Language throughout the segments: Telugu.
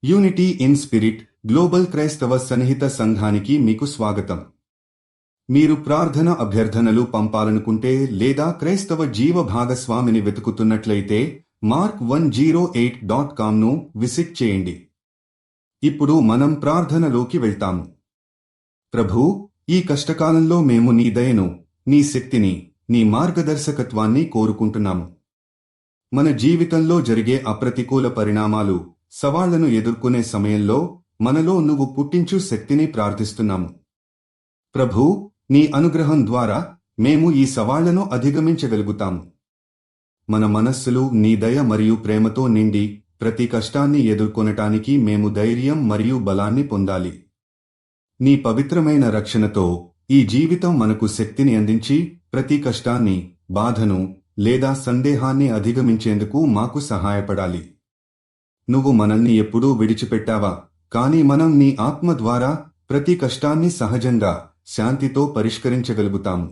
యూనిటీ ఇన్ స్పిరిట్ గ్లోబల్ క్రైస్తవ సన్నిహిత సంఘానికి మీకు స్వాగతం. మీరు ప్రార్థన అభ్యర్థనలు పంపాలనుకుంటే క్రైస్తవ జీవ భాగస్వామిని వెతుకుతున్నట్లయితే mark108.com ను విజిట్ చేయండి. ఇప్పుడు మనం ప్రార్థనలోకి వెళ్తాము. ప్రభూ, ఈ కష్టకాలంలో మేము నీ దయను, నీ శక్తిని, నీ మార్గదర్శకత్వాన్ని కోరుకుంటున్నాము. మన జీవితంలో జరిగే అప్రతికూల పరిణామాలు, సవాళ్లను ఎదుర్కొనే సమయంలో మనలో నువ్వు పుట్టించు శక్తిని ప్రార్థిస్తున్నాము. ప్రభూ, నీ అనుగ్రహం ద్వారా మేము ఈ సవాళ్లను అధిగమించగలుగుతాము. మన మనస్సులు నీ దయ మరియు ప్రేమతో నిండి ప్రతి కష్టాన్ని ఎదుర్కొనటానికి మేము ధైర్యం మరియు బలాన్ని పొందాలి. నీ పవిత్రమైన రక్షణతో ఈ జీవితం మనకు శక్తిని అందించి ప్రతి కష్టాన్ని, బాధను లేదా సందేహాన్ని అధిగమించేందుకు మాకు సహాయపడాలి. నువ్వు మనల్ని ఎప్పుడూ విడిచిపెట్టావా, కానీ మనం నీ ఆత్మ ద్వారా ప్రతి కష్టాన్ని సహజంగా, శాంతితో పరిష్కరించగలుగుతాము.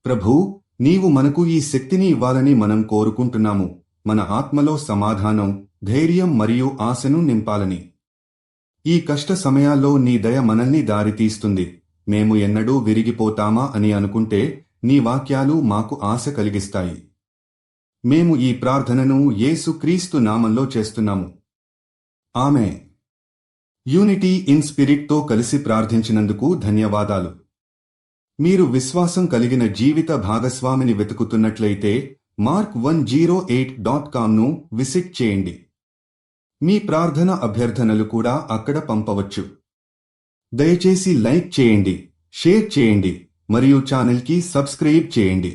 ప్రభూ, నీవు మనకు ఈ శక్తిని ఇవ్వాలని మనం కోరుకుంటున్నాము. మన ఆత్మలో సమాధానం, ధైర్యం మరియు ఆశను నింపాలని. ఈ కష్ట సమయాల్లో నీ దయ మనల్ని దారితీస్తుంది. మేము ఎన్నడూ విరిగిపోతామా అని అనుకుంటే నీ వాక్యాలు మాకు ఆశ కలిగిస్తాయి. మేము ఈ ప్రార్థనను యేసుక్రీస్తు నామంలో చేస్తున్నాము. ఆమెన్. యూనిటీ ఇన్ స్పిరిట్తో కలిసి ప్రార్థించినందుకు ధన్యవాదాలు. మీరు విశ్వాసం కలిగిన జీవిత భాగస్వామిని వెతుకుతున్నట్లయితే mark108.com ను విజిట్ చేయండి. మీ ప్రార్థన అభ్యర్థనలు కూడా అక్కడ పంపవచ్చు. దయచేసి లైక్ చేయండి, షేర్ చేయండి మరియు ఛానల్కి సబ్స్క్రైబ్ చేయండి.